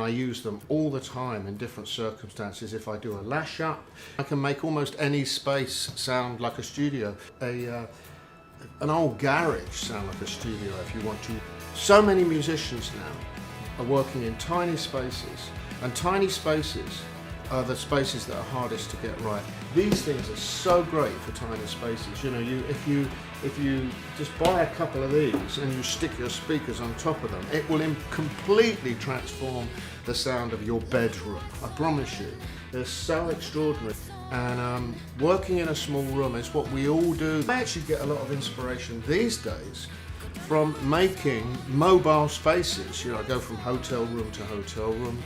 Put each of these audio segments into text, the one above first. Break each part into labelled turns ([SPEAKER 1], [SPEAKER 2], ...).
[SPEAKER 1] I use them all the time in different circumstances. If I do a lash up, I can make almost any space sound like a studio. An old garage sound like a studio if you want to. So many musicians now are working in tiny spaces, and tiny spaces are the spaces that are hardest to get right. These things are so great for tiny spaces. You know, if you just buy a couple of these and you stick your speakers on top of them, it will completely transform the sound of your bedroom. I promise you, they're so extraordinary. And working in a small room is what we all do. I actually get a lot of inspiration these days from making mobile spaces. You know, I go from hotel room to hotel room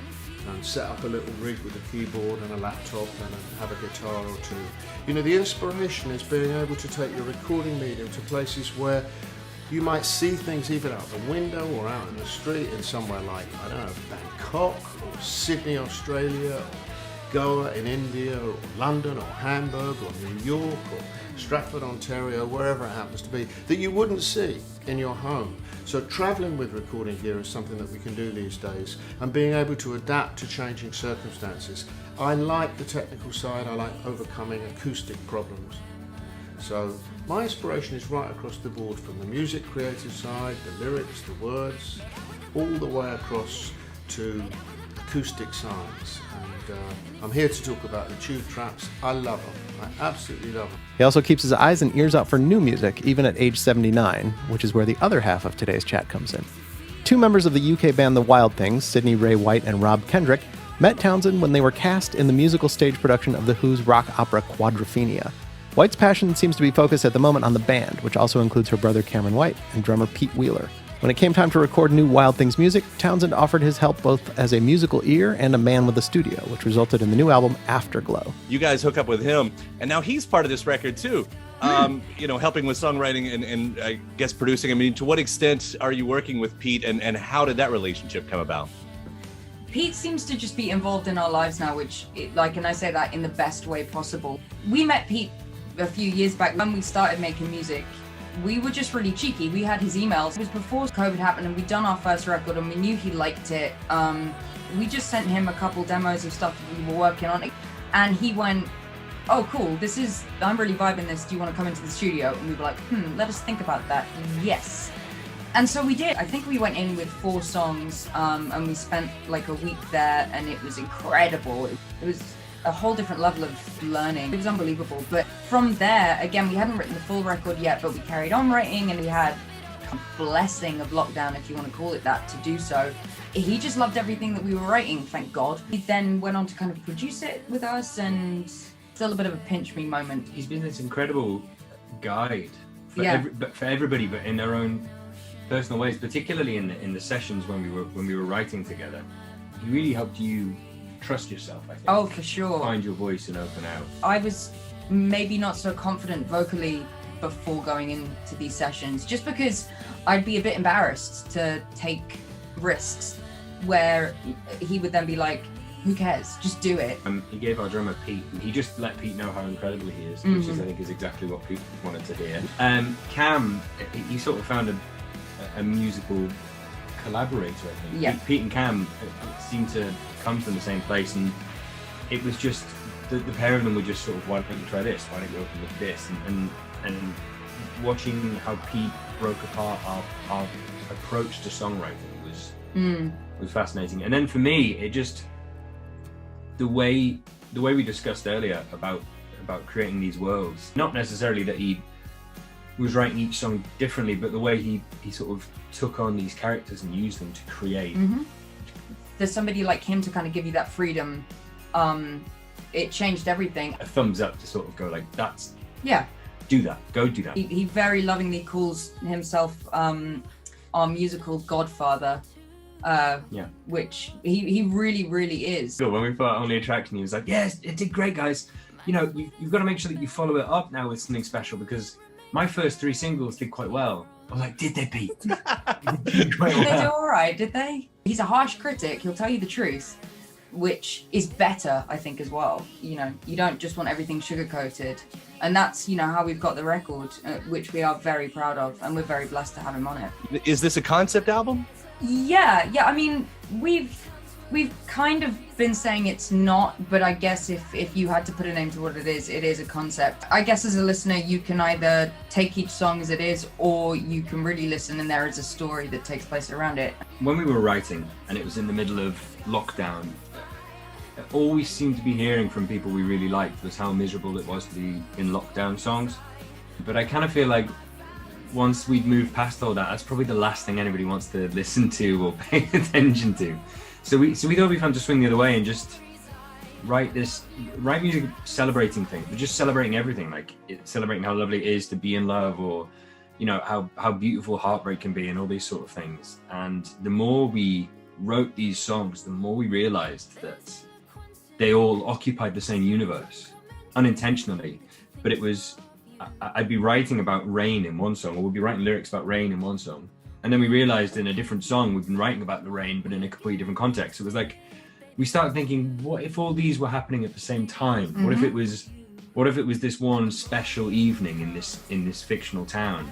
[SPEAKER 1] and set up a little rig with a keyboard and a laptop and have a guitar or two. You know, the inspiration is being able to take your recording medium to places where you might see things even out the window or out in the street in somewhere like, I don't know, Bangkok or Sydney, Australia, or Goa in India, or London, or Hamburg, or New York, or Stratford, Ontario, wherever it happens to be, that you wouldn't see in your home. So traveling with recording gear is something that we can do these days, and being able to adapt to changing circumstances. I like the technical side, I like overcoming acoustic problems. So my inspiration is right across the board, from the music creative side, the lyrics, the words, all the way across to acoustic science. And I'm here to talk about the tube traps. I love them. I absolutely love them.
[SPEAKER 2] He also keeps his eyes and ears out for new music, even at age 79, which is where the other half of today's chat comes in. Two members of the UK band The Wild Things, Sidney Ray White and Rob Kendrick, met Townshend when they were cast in the musical stage production of The Who's rock opera Quadrophenia. White's passion seems to be focused at the moment on the band, which also includes her brother Cameron White and drummer Pete Wheeler. When it came time to record new Wild Things music, Townshend offered his help both as a musical ear and a man with a studio, which resulted in the new album Afterglow.
[SPEAKER 3] You guys hook up with him, and now he's part of this record too. You know, helping with songwriting and I guess producing. I mean, to what extent are you working with Pete, and how did that relationship come about?
[SPEAKER 4] Pete seems to just be involved in our lives now, and I say that in the best way possible. We met Pete a few years back when we started making music. We were just really cheeky. We had his emails. It was before COVID happened, and we'd done our first record, and we knew he liked it. We just sent him a couple demos of stuff that we were working on, and he went, "Oh, cool, I'm really vibing this. Do you want to come into the studio?" And we were like, let us think about that. Yes. And so we did. I think we went in with 4 songs, and we spent like a week there, and it was incredible. It was a whole different level of learning. It was unbelievable. But from there, again, we hadn't written the full record yet, but we carried on writing, and we had a blessing of lockdown, if you want to call it that, to do so. He just loved everything that we were writing, thank God. He then went on to kind of produce it with us, and still a bit of a pinch me moment.
[SPEAKER 5] He's been this incredible guide for, for everybody, but in their own personal ways, particularly in the sessions when we were writing together. He really helped you trust yourself, I think.
[SPEAKER 4] Oh, for sure.
[SPEAKER 5] Find your voice and open out.
[SPEAKER 4] I was maybe not so confident vocally before going into these sessions, just because I'd be a bit embarrassed to take risks, where he would then be like, who cares, just do it.
[SPEAKER 5] He gave our drummer Pete, he just let Pete know how incredible he is, which is, I think, is exactly what Pete wanted to hear. Cam, he sort of found a musical collaborator, I think.
[SPEAKER 4] Yeah.
[SPEAKER 5] Pete and Cam seemed to come from the same place, and it was just the pair of them were just sort of, why don't you try this, why don't you open with this, and watching how Pete broke apart our approach to songwriting was fascinating. And then for me, it just the way we discussed earlier about creating these worlds, not necessarily that he was writing each song differently, but the way he sort of took on these characters and used them to create.
[SPEAKER 4] There's somebody like him to kind of give you that freedom. It changed everything.
[SPEAKER 5] A thumbs up to sort of go like, do that, go do that.
[SPEAKER 4] He very lovingly calls himself our musical godfather, which he really, really is.
[SPEAKER 5] So when we put Only Attraction, he was like, yes, it did great, guys. You know, you've got to make sure that you follow it up now with something special, because my first 3 singles did quite well. I was like, did they, Pete?
[SPEAKER 4] Did they do all right, did they? He's a harsh critic, he'll tell you the truth, which is better, I think, as well. You know, you don't just want everything sugar-coated. And that's, you know, how we've got the record, which we are very proud of, and we're very blessed to have him on it.
[SPEAKER 3] Is this a concept album?
[SPEAKER 4] Yeah, I mean, we've We've kind of been saying it's not, but I guess if you had to put a name to what it is a concept. I guess as a listener, you can either take each song as it is, or you can really listen and there is a story that takes place around it.
[SPEAKER 5] When we were writing, and it was in the middle of lockdown, all we seemed to be hearing from people we really liked was how miserable it was to be in lockdown songs. But I kind of feel like once we'd moved past all that, that's probably the last thing anybody wants to listen to or pay attention to. So we thought it'd be fun to swing the other way and just write music celebrating things, but just celebrating everything, like celebrating how lovely it is to be in love, or you know how beautiful heartbreak can be, and all these sort of things. And the more we wrote these songs, the more we realized that they all occupied the same universe, unintentionally. But it was, I'd be writing about rain in one song, or we'd be writing lyrics about rain in one song, and then we realized in a different song we've been writing about the rain, but in a completely different context. It was like we started thinking, what if all these were happening at the same time? Mm-hmm. What if it was this one special evening in this fictional town?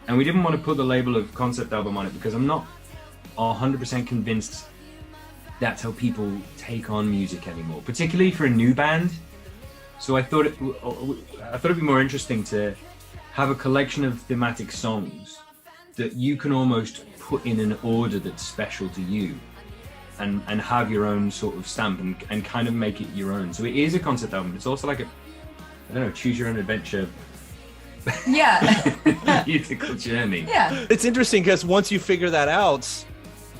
[SPEAKER 5] And we didn't want to put the label of concept album on it, because I'm not 100% convinced that's how people take on music anymore, particularly for a new band. So I thought it'd be more interesting to have a collection of thematic songs that you can almost put in an order that's special to you, and have your own sort of stamp and kind of make it your own. So it is a concept album, but it's also like choose your own adventure.
[SPEAKER 4] Yeah.
[SPEAKER 5] Musical journey.
[SPEAKER 4] Yeah.
[SPEAKER 3] It's interesting because once you figure that out,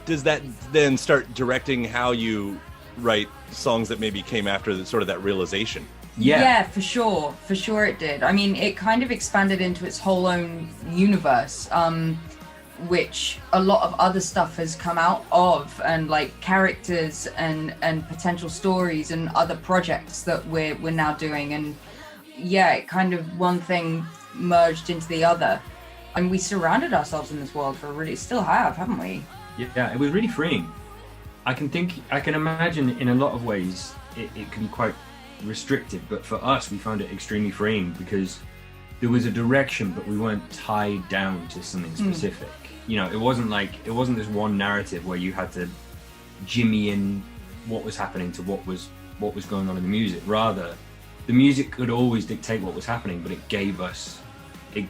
[SPEAKER 3] does that then start directing how you write songs that maybe came after that realization?
[SPEAKER 4] Yeah, for sure it did. I mean, it kind of expanded into its whole own universe, which a lot of other stuff has come out of, and like characters and potential stories and other projects that we're now doing. And yeah, it kind of one thing merged into the other, and we surrounded ourselves in this world still have, haven't we?
[SPEAKER 5] Yeah, it was really freeing. I can imagine in a lot of ways it can be quite restricted, but for us we found it extremely freeing, because there was a direction, but we weren't tied down to something specific. You know, it wasn't this one narrative where you had to jimmy in what was happening to what was going on in the music. Rather, the music could always dictate what was happening, but it gave us a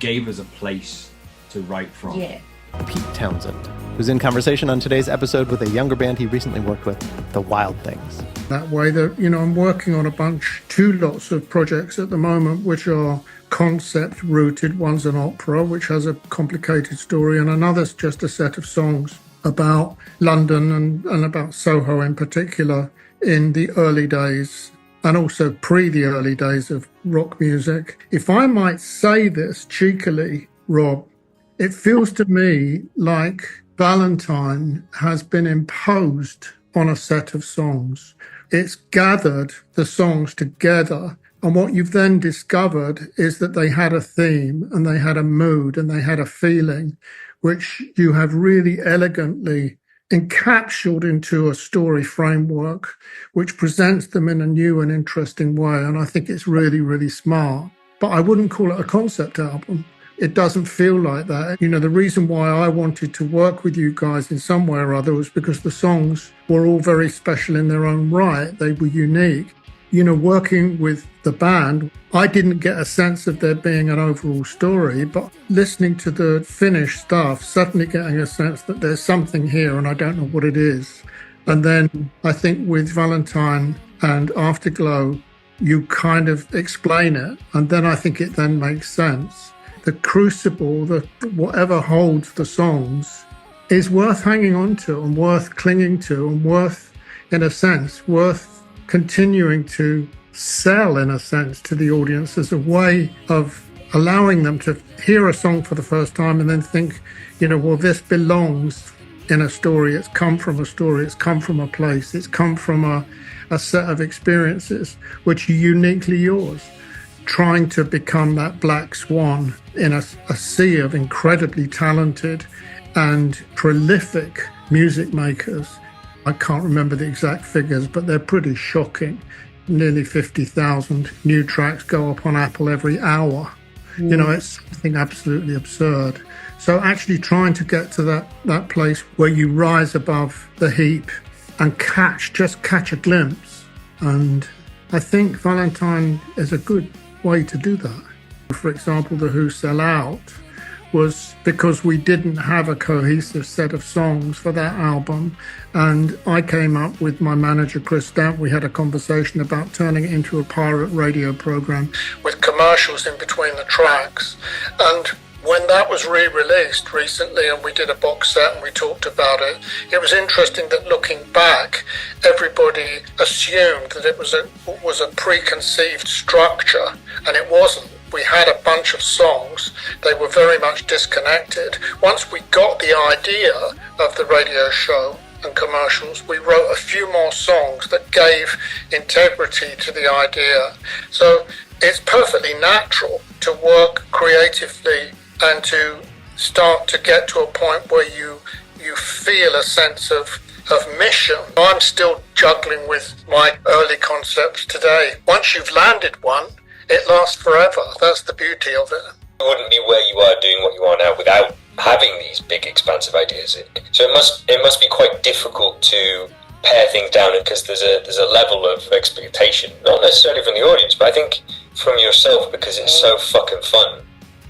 [SPEAKER 5] place to write from.
[SPEAKER 4] Yeah.
[SPEAKER 2] Pete Townshend, who's in conversation on today's episode with a younger band he recently worked with, The Wild Things.
[SPEAKER 1] That way that, I'm working on two lots of projects at the moment, which are concept rooted. One's an opera, which has a complicated story, and another's just a set of songs about London and about Soho in particular in the early days, and also the early days of rock music. If I might say this cheekily, Rob, it feels to me like Valentine has been imposed on a set of songs. It's gathered the songs together, and what you've then discovered is that they had a theme, and they had a mood, and they had a feeling, which you have really elegantly encapsulated into a story framework, which presents them in a new and interesting way. And I think it's really, really smart. But I wouldn't call it a concept album. It doesn't feel like that. The reason why I wanted to work with you guys in some way or other was because the songs were all very special in their own right. They were unique. Working with the band, I didn't get a sense of there being an overall story, but listening to the finished stuff, suddenly getting a sense that there's something here and I don't know what it is. And then I think with Valentine and Afterglow, you kind of explain it, and then I think it then makes sense. The crucible, whatever holds the songs, is worth hanging on to and worth clinging to, and worth continuing to sell, in a sense, to the audience as a way of allowing them to hear a song for the first time and then think, well, this belongs in a story. It's come from a story. It's come from a place. It's come from a set of experiences which are uniquely yours. Trying to become that black swan in a sea of incredibly talented and prolific music makers. I can't remember the exact figures, but they're pretty shocking. Nearly 50,000 new tracks go up on Apple every hour. It's something absolutely absurd. So actually trying to get to that place where you rise above the heap
[SPEAKER 6] and just catch a glimpse. And I think Valentine is a good way to do that. For example, the Who Sell Out was because we didn't have a cohesive set of songs for that album. And I came up with my manager, Chris Stamp. We had a conversation about turning it into a pirate radio program with commercials in between the tracks. And when that was re-released recently and we did a box set and we talked about it, it was interesting that looking back, everybody assumed that it was a preconceived structure, and it wasn't. We had a bunch of songs. They were very much disconnected. Once we got the idea of the radio show and commercials, we wrote a few more songs that gave integrity to the idea. So it's perfectly natural to work creatively and to start to get to a point where you feel a sense of mission. I'm still juggling with my early concepts today. Once you've landed one, it lasts forever. That's the beauty of it.
[SPEAKER 7] You wouldn't be where you are doing what you are now without having these big, expansive ideas. So it must be quite difficult to pare things down, because there's a level of expectation, not necessarily from the audience, but I think from yourself, because it's so fucking fun.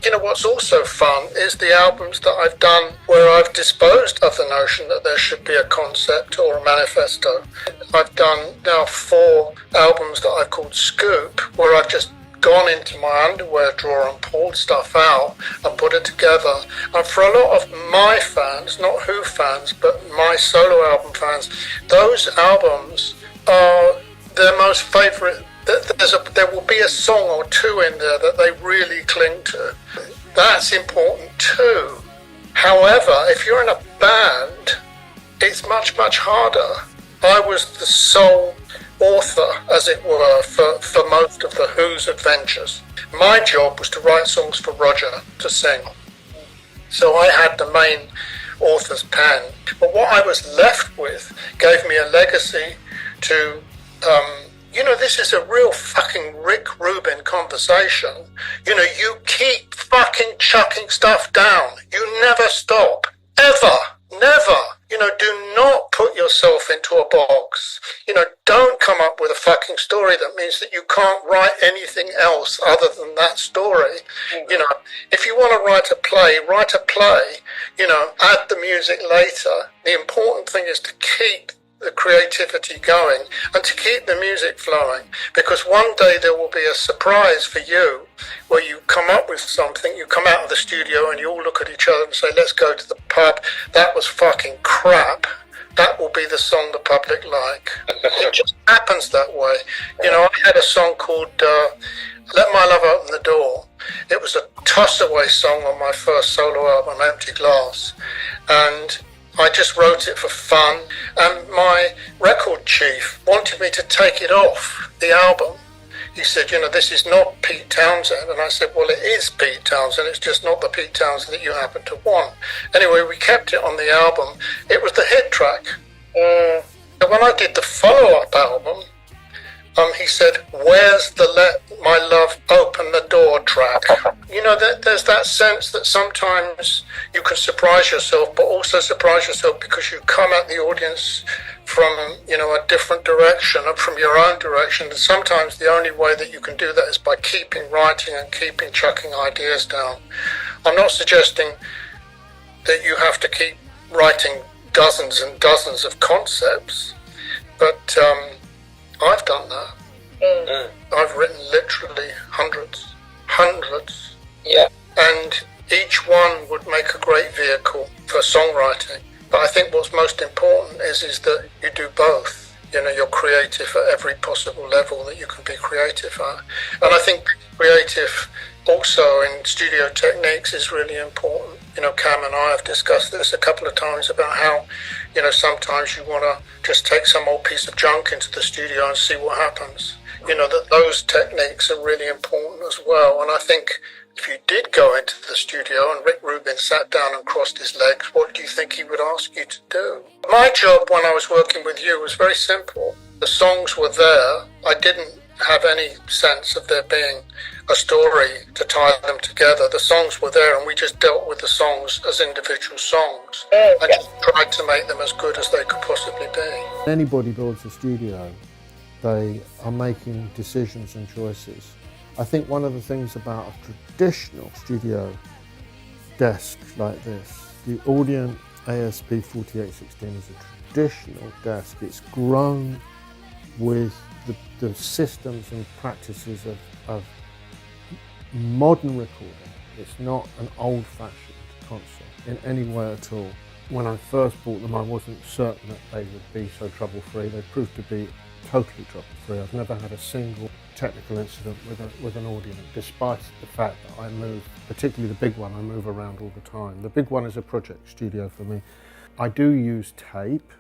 [SPEAKER 6] You know, what's also fun is the albums that I've done where I've disposed of the notion that there should be a concept or a manifesto. I've done now 4 albums that I've called Scoop, where I've just gone into my underwear drawer and pulled stuff out and put it together. And for a lot of my fans, not Who fans, but my solo album fans, those albums are their most favourite. There will be a song or two in there that they really cling to. That's important too. However, if you're in a band, it's much, much harder. I was the sole author, as it were, for most of the Who's adventures. My job was to write songs for Roger to sing. So I had the main author's pen. But what I was left with gave me a legacy to this is a real fucking Rick Rubin conversation. You keep fucking chucking stuff down. You never stop. Ever. Never. Do not put yourself into a box. Don't come up with a fucking story that means that you can't write anything else other than that story. If you want to write a play, write a play. Add the music later. The important thing is to keep the creativity going and to keep the music flowing, because one day there will be a surprise for you where you come up with something, you come out of the studio and you all look at each other and say, let's go to the pub, that was fucking crap. That will be the song the public like. It just happens that way. I had a song called Let My Love Open the Door. It was a toss-away song on my first solo album, Empty Glass, and I just wrote it for fun, and my record chief wanted me to take it off the album. He said, this is not Pete Townshend. And I said, well, it is Pete Townshend. It's just not the Pete Townshend that you happen to want. Anyway, we kept it on the album. It was the hit track. So when I did the follow-up album, he said, where's the Let My Love Open the Door track? There's that sense that sometimes you can surprise yourself, but also surprise yourself because you come at the audience from, a different direction and from your own direction. And sometimes the only way that you can do that is by keeping writing and keeping chucking ideas down. I'm not suggesting that you have to keep writing dozens and dozens of concepts, but I've done that. I've written literally hundreds.
[SPEAKER 7] Yeah.
[SPEAKER 6] And each one would make a great vehicle for songwriting. But I think what's most important is that you do both. You're creative at every possible level that you can be creative at. And I think creative also in studio techniques is really important. Cam and I have discussed this a couple of times about how, sometimes you want to just take some old piece of junk into the studio and see what happens. That those techniques are really important as well. And I think if you did go into the studio and Rick Rubin sat down and crossed his legs, what do you think he would ask you to do? My job when I was working with you was very simple. The songs were there. I didn't have any sense of there being a story to tie them together. The songs were there and we just dealt with the songs as individual songs and just tried to make them as good as they could possibly be.
[SPEAKER 1] Anybody builds a studio, they are making decisions and choices. I think one of the things about a traditional studio desk like this, the Audient ASP 4816 is a traditional desk. It's grown with the systems and practices of modern recording. It's not an old-fashioned console in any way at all. When I first bought them, I wasn't certain that they would be so trouble-free. They proved to be totally trouble-free. I've never had a single technical incident with an Audient, despite the fact that I move, particularly the big one, I move around all the time. The big one is a project studio for me. I do use tape,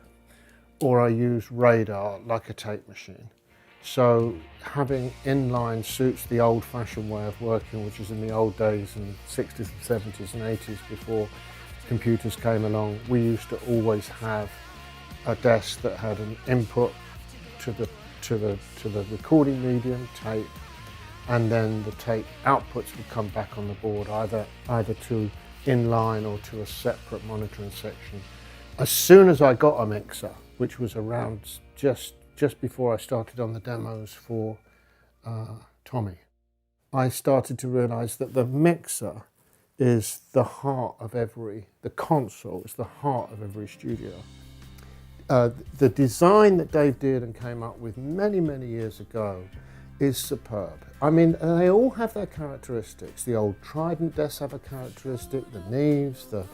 [SPEAKER 1] or I use radar like a tape machine. So having inline suits the old-fashioned way of working, which is in the old days in the 60s and 70s and 80s before computers came along. We used to always have a desk that had an input to the recording medium, tape, and then the tape outputs would come back on the board, either to inline or to a separate monitoring section. As soon as I got a mixer, which was around just before I started on the demos for Tommy, I started to realise that the mixer is the heart of the console is the heart of every studio. The design that Dave did and came up with many, many years ago is superb. I mean, they all have their characteristics. The old Trident desks have a characteristic, the Neves, the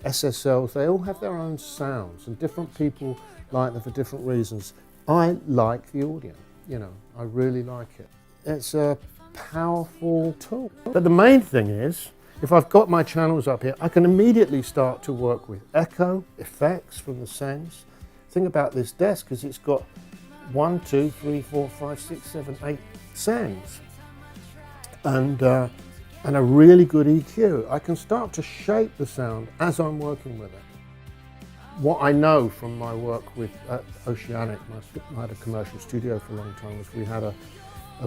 [SPEAKER 1] SSLs, they all have their own sounds, and different people like them for different reasons. I like the Audient, I really like it. It's a powerful tool. But the main thing is, if I've got my channels up here, I can immediately start to work with echo, effects from the sends. The thing about this desk is it's got 1, 2, 3, 4, 5, 6, 7, 8 sends. And a really good EQ. I can start to shape the sound as I'm working with it. What I know from my work with Oceanic, I had a commercial studio for a long time, was we had a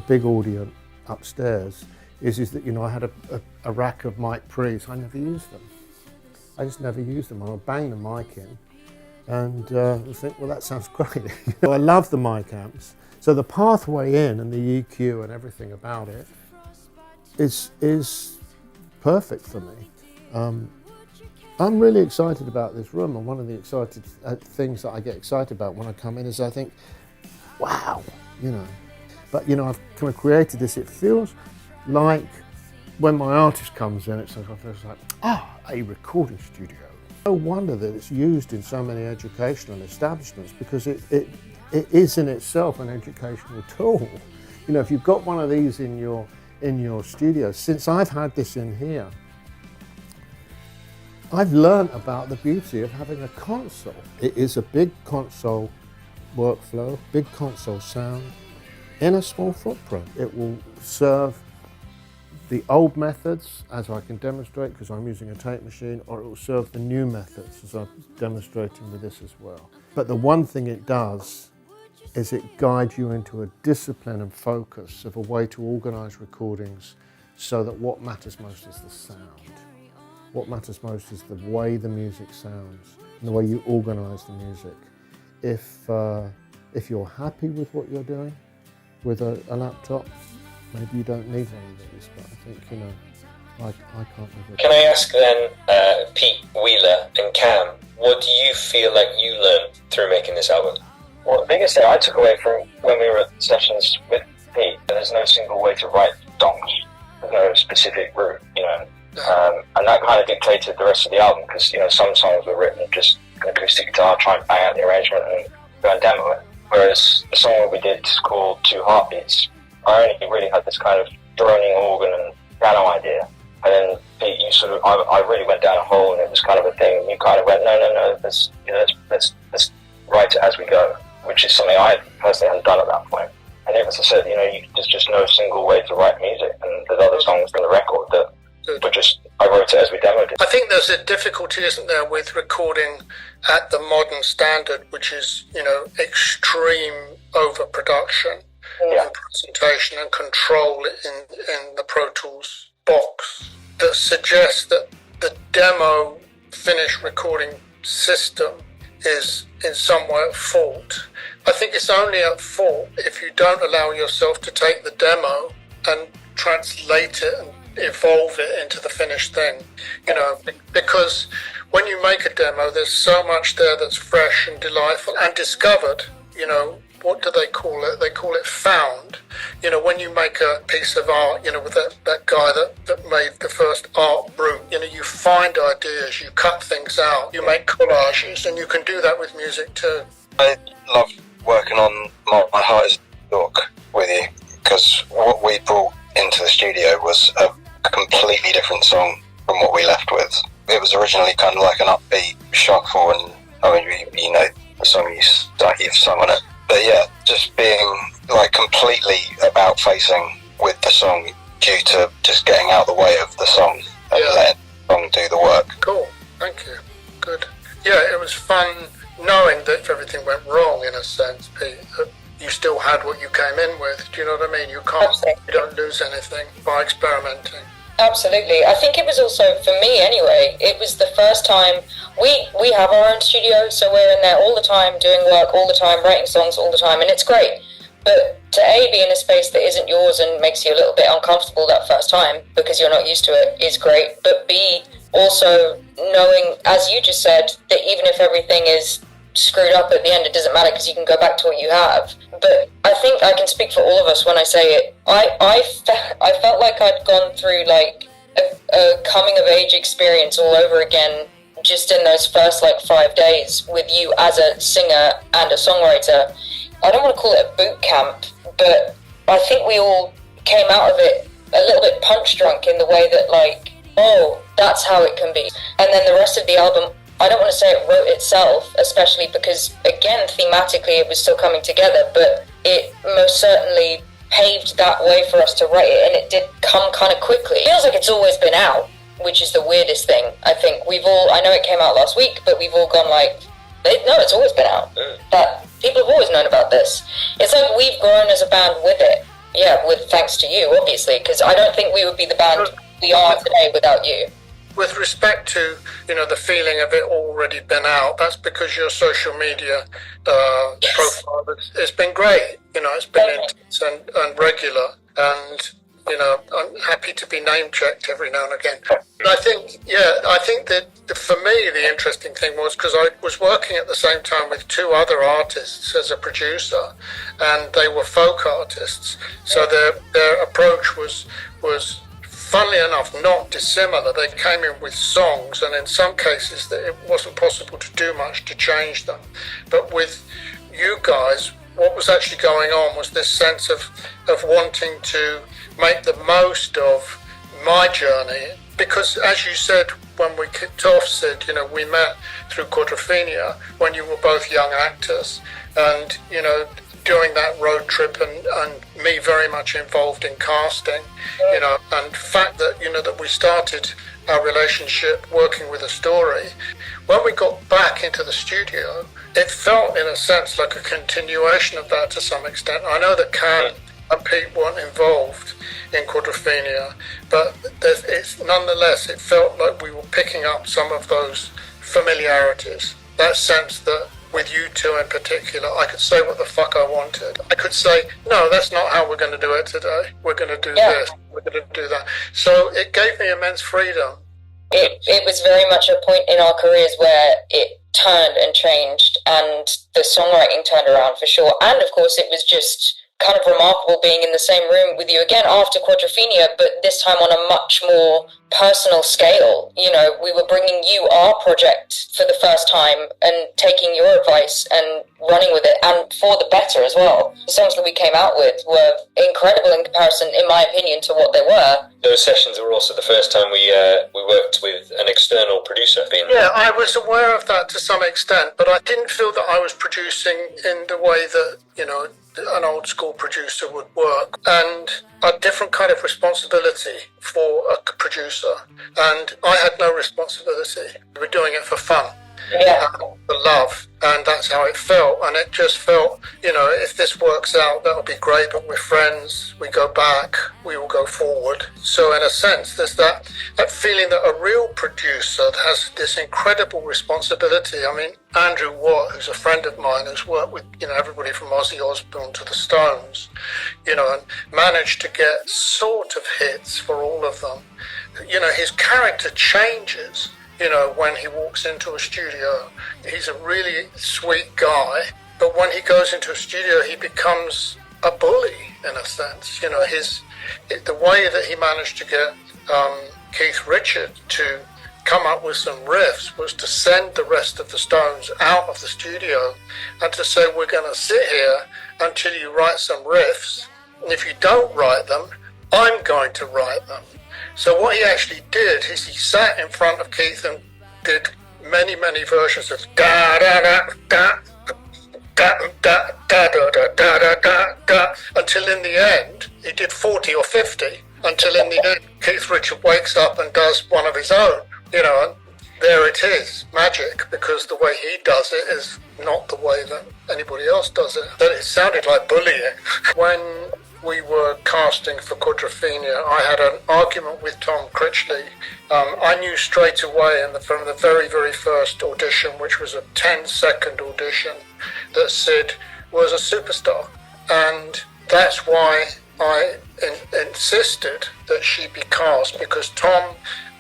[SPEAKER 1] big Audient upstairs, is that, I had a rack of mic pre's. I never used them. I just never used them. I would bang the mic in and I think, well, that sounds great. I love the mic amps. So the pathway in and the EQ and everything about it is perfect for me. I'm really excited about this room, and one of the things that I get excited about when I come in is I think, wow, But I've kind of created this. It feels like when my artist comes in, it feels like, a recording studio. No wonder that it's used in so many educational establishments, because it is in itself an educational tool. If you've got one of these in your studio, since I've had this in here, I've learned about the beauty of having a console. It is a big console workflow, big console sound in a small footprint. It will serve the old methods, as I can demonstrate because I'm using a tape machine, or it will serve the new methods, as I'm demonstrating with this as well. But the one thing it does is it guides you into a discipline and focus of a way to organise recordings so that what matters most is the sound. What matters most is the way the music sounds and the way you organise the music. If you're happy with what you're doing with a laptop, maybe you don't need one of these, but I think, I can't live with it.
[SPEAKER 7] Can I ask then, Pete, Wheeler and Cam, what do you feel like you learned through making this album?
[SPEAKER 8] Well, the biggest thing I took away from when we were at sessions with Pete, there's no single way to write songs. There's no specific route, and that kind of dictated the rest of the album, because, some songs were written just an acoustic guitar, try and bang out the arrangement and go and demo it. Whereas the song that we did called Two Heartbeats, I only really had this kind of droning organ and piano idea. And then Pete, I really went down a hole, and it was kind of a thing. And you kind of went, no, let's write it as we go, which is something I personally hadn't done at that point. And as I said, there's just no single way to write music, and there's other songs on the record that I wrote it as we demoed it.
[SPEAKER 6] I think there's a difficulty, isn't there, with recording at the modern standard, which is, extreme overproduction. and presentation and control in the Pro Tools box that suggests that the demo finish recording system is in some way at fault. I think it's only at fault if you don't allow yourself to take the demo and translate it and evolve it into the finished thing, because when you make a demo, there's so much there that's fresh and delightful and discovered. What do they call it? They call it found. When you make a piece of art, with that guy that made the first art brute, you find ideas, you cut things out, you make collages, and you can do that with music too.
[SPEAKER 8] I love working on My Heart is a Book with you, because what we brought into the studio was a completely different song from what we left with. It was originally kind of like an upbeat shuffle, and the song you've sung on it. But yeah, just being like completely about facing with the song due to just getting out of the way of the song and letting the song do the work.
[SPEAKER 6] Cool, thank you. Good. Yeah, it was fun knowing that if everything went wrong, in a sense, Pete, that you still had what you came in with. Do you know what I mean? You don't lose anything by experimenting.
[SPEAKER 9] Absolutely. I think it was also, for me anyway, it was the first time we have our own studio, so we're in there all the time, doing work all the time, writing songs all the time, and it's great. But to be in a space that isn't yours and makes you a little bit uncomfortable that first time because you're not used to it is great. But B, also knowing, as you just said, that even if everything is screwed up at the end, it doesn't matter because you can go back to what you have. But I think I can speak for all of us when I say it. I felt like I'd gone through like a coming of age experience all over again just in those first 5 days with you as a singer and a songwriter. I don't want to call it a boot camp, but I think we all came out of it a little bit punch drunk in the way that oh, that's how it can be. And then the rest of the album, I don't want to say it wrote itself, especially because, again, thematically it was still coming together, but it most certainly paved that way for us to write it, and it did come kind of quickly. It feels like it's always been out, which is the weirdest thing. I think I know it came out last week, but we've all gone no, it's always been out. That people have always known about this. It's like we've grown as a band with it. Yeah, thanks to you, obviously, because I don't think we would be the band we are today without you.
[SPEAKER 6] With respect to, the feeling of it already been out, that's because your social media profile has been great. It's been intense and regular, and, I'm happy to be name-checked every now and again. But I think that for me, the interesting thing was because I was working at the same time with two other artists as a producer, and they were folk artists. So their approach was funnily enough, not dissimilar. They came in with songs, and in some cases that it wasn't possible to do much to change them. But with you guys, what was actually going on was this sense of wanting to make the most of my journey. Because as you said, when we kicked off, Sid, we met through Quadrophenia when you were both young actors, and, during that road trip and me very much involved in casting, and the fact that, that we started our relationship working with a story. When we got back into the studio, it felt in a sense like a continuation of that to some extent. I know that Cam and Pete weren't involved in Quadrophenia, but nonetheless, it felt like we were picking up some of those familiarities, that sense that with you two in particular, I could say what the fuck I wanted. I could say, no, that's not how we're going to do it today. We're going to do this. We're going to do that. So it gave me immense freedom.
[SPEAKER 9] It was very much a point in our careers where it turned and changed, and the songwriting turned around for sure. And of course, it was just kind of remarkable being in the same room with you again after Quadrophenia, but this time on a much more personal scale. We were bringing you our project for the first time and taking your advice and running with it, and for the better as well. The songs that we came out with were incredible in comparison, in my opinion, to what they were.
[SPEAKER 7] Those sessions were also the first time we worked with an external producer.
[SPEAKER 6] Yeah, I was aware of that to some extent, but I didn't feel that I was producing in the way that, an old school producer would work, and a different kind of responsibility for a producer, and I had no responsibility. We were doing it for fun,
[SPEAKER 9] Yeah.
[SPEAKER 6] The love, and that's how it felt. And it just felt, if this works out, that'll be great, but we're friends, we go back, we will go forward. So in a sense, there's that feeling that a real producer has this incredible responsibility. I mean, Andrew Watt, who's a friend of mine, who's worked with, everybody from Ozzy Osbourne to the Stones, and managed to get sort of hits for all of them. His character changes. When he walks into a studio, he's a really sweet guy, but when he goes into a studio, he becomes a bully in a sense. The way that he managed to get Keith Richards to come up with some riffs was to send the rest of the Stones out of the studio and to say, we're going to sit here until you write some riffs, and if you don't write them, I'm going to write them. So what he actually did is he sat in front of Keith and did many, many versions of da da da da da da da da da da da da until in the end he did 40 or 50. Until in the end Keith Richards wakes up and does one of his own. And there it is, magic, because the way he does it is not the way that anybody else does it. That it sounded like bullying. When we were casting for Quadrophenia, I had an argument with Tom Critchley. I knew straight away from the very, very first audition, which was a 10-second audition, that Sid was a superstar. And that's why I insisted that she be cast, because Tom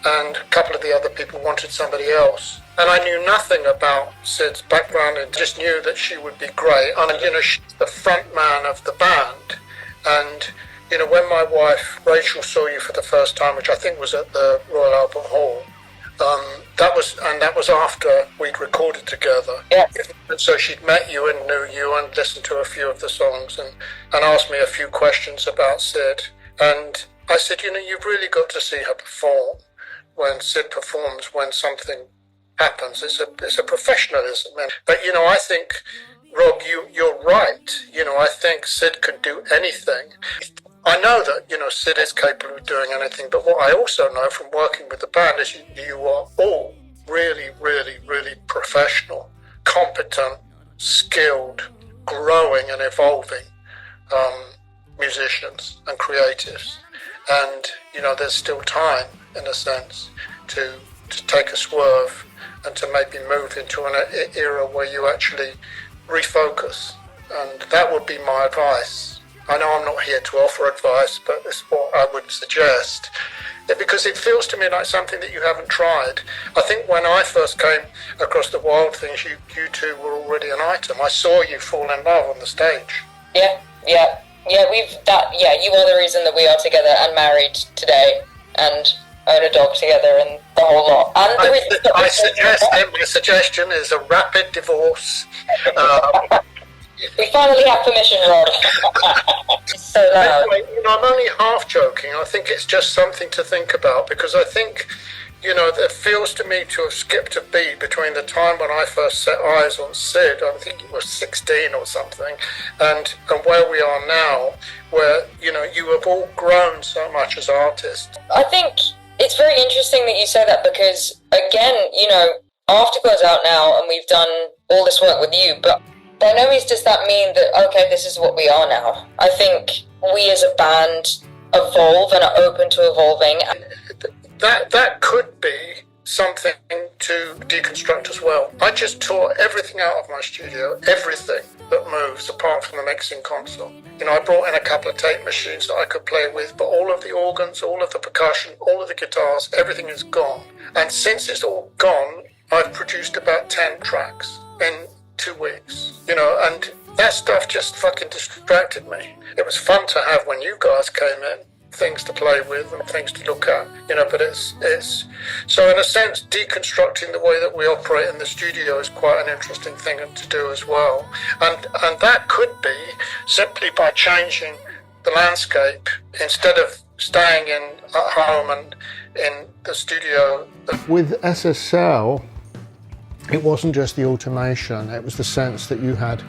[SPEAKER 6] and a couple of the other people wanted somebody else. And I knew nothing about Sid's background and just knew that she would be great. And, she's the front man of the band. And, when my wife, Rachel, saw you for the first time, which I think was at the Royal Albert Hall, that was after we'd recorded together.
[SPEAKER 9] Yeah.
[SPEAKER 6] And so she'd met you and knew you and listened to a few of the songs and asked me a few questions about Sid. And I said, you've really got to see her perform. When Sid performs, when something happens, it's a professionalism. But, I think, Rob, you're right. I think Sid can do anything. I know that, Sid is capable of doing anything, but what I also know from working with the band is you are all really, really, really professional, competent, skilled, growing and evolving musicians and creatives. And, there's still time, in a sense, to take a swerve and to maybe move into an era where you actually refocus. And that would be my advice. I know I'm not here to offer advice, but it's what I would suggest. Because it feels to me like something that you haven't tried. I think when I first came across the Wild Things, you two were already an item. I saw you fall in love on the stage.
[SPEAKER 9] Yeah. You are the reason that we are together and married today and own a dog together and the whole lot. And
[SPEAKER 6] my suggestion is a rapid divorce.
[SPEAKER 9] We finally have permission, Rod. So loud.
[SPEAKER 6] Anyway, I'm only half joking. I think it's just something to think about, because I think, it feels to me to have skipped a beat between the time when I first set eyes on Sid, I think it was 16 or something, and where we are now, where, you have all grown so much as artists.
[SPEAKER 9] I think it's very interesting that you say that, because, again, Afterglow's out now and we've done all this work with you, but by no means does that mean that, okay, this is what we are now. I think we as a band evolve and are open to evolving.
[SPEAKER 6] That could be something to deconstruct as well. I just tore everything out of my studio, everything that moves apart from the mixing console. I brought in a couple of tape machines that I could play with, but all of the organs, all of the percussion, all of the guitars, everything is gone. And since it's all gone, I've produced about 10 tracks in 2 weeks, and that stuff just fucking distracted me. It was fun to have when you guys came in, things to play with and things to look at, but it's so in a sense deconstructing the way that we operate in the studio is quite an interesting thing to do as well, and that could be simply by changing the landscape instead of staying at home and in the studio.
[SPEAKER 1] With SSL, it wasn't just the automation, it was the sense that you had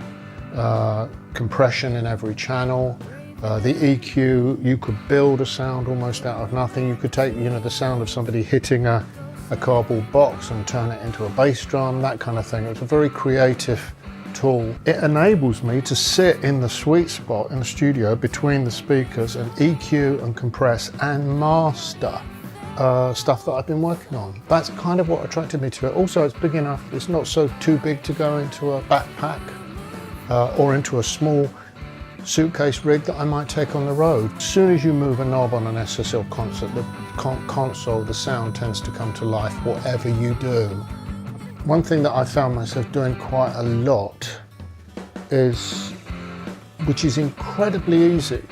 [SPEAKER 1] compression in every channel, the EQ, you could build a sound almost out of nothing. You could take, the sound of somebody hitting a
[SPEAKER 6] a cardboard box and turn it into a bass drum, that kind of thing. It's a very creative tool. It enables me to sit in the sweet spot in the studio between the speakers and EQ and compress and master stuff that I've been working on. That's kind of what attracted me to it. Also, it's big enough, it's not so too big to go into a backpack or into a small suitcase rig that I might take on the road. As soon as you move a knob on an SSL console, the sound tends to come to life, whatever you do. One thing that I found myself doing quite a lot is, which is incredibly easy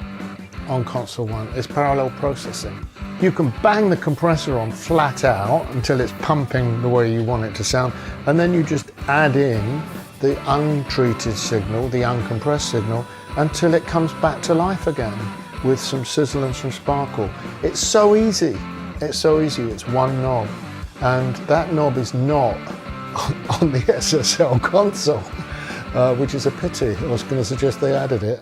[SPEAKER 6] on console 1, is parallel processing. You can bang the compressor on flat out until it's pumping the way you want it to sound, and then you just add in the untreated signal, the uncompressed signal, until it comes back to life again with some sizzle and some sparkle. It's so easy. It's so easy. It's one knob, and that knob is not on the SSL console, which is a pity. I was going to suggest they added it.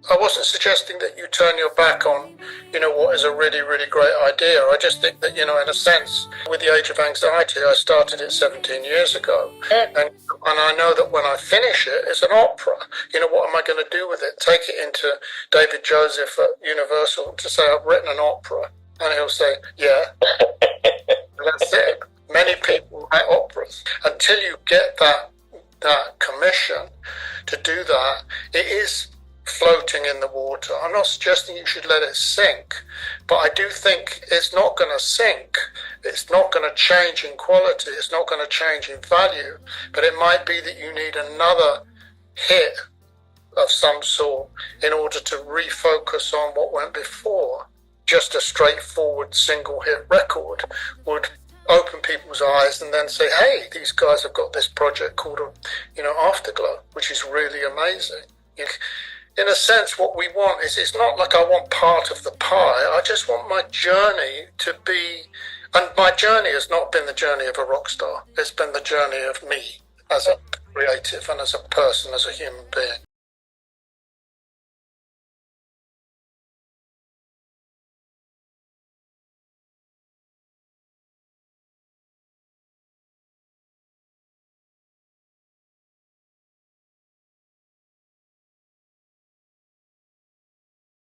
[SPEAKER 6] I wasn't suggesting that you turn your back on, what is a really, really great idea. I just think that, in a sense, with the Age of Anxiety, I started it 17 years ago. And I know that when I finish it, it's an opera. What am I going to do with it? Take it into David Joseph at Universal to say, I've written an opera. And he'll say, yeah. That's it. Many people write operas. Until you get that commission to do that, it is floating in the water. I'm not suggesting you should let it sink, but I do think it's not going to sink. It's not going to change in quality. It's not going to change in value, but it might be that you need another hit of some sort in order to refocus on what went before. Just a straightforward single hit record would open people's eyes and then say, hey, these guys have got this project called, Afterglow, which is really amazing. In a sense, what we want is, it's not like I want part of the pie. I just want my journey to be, and my journey has not been the journey of a rock star. It's been the journey of me as a creative and as a person, as a human being.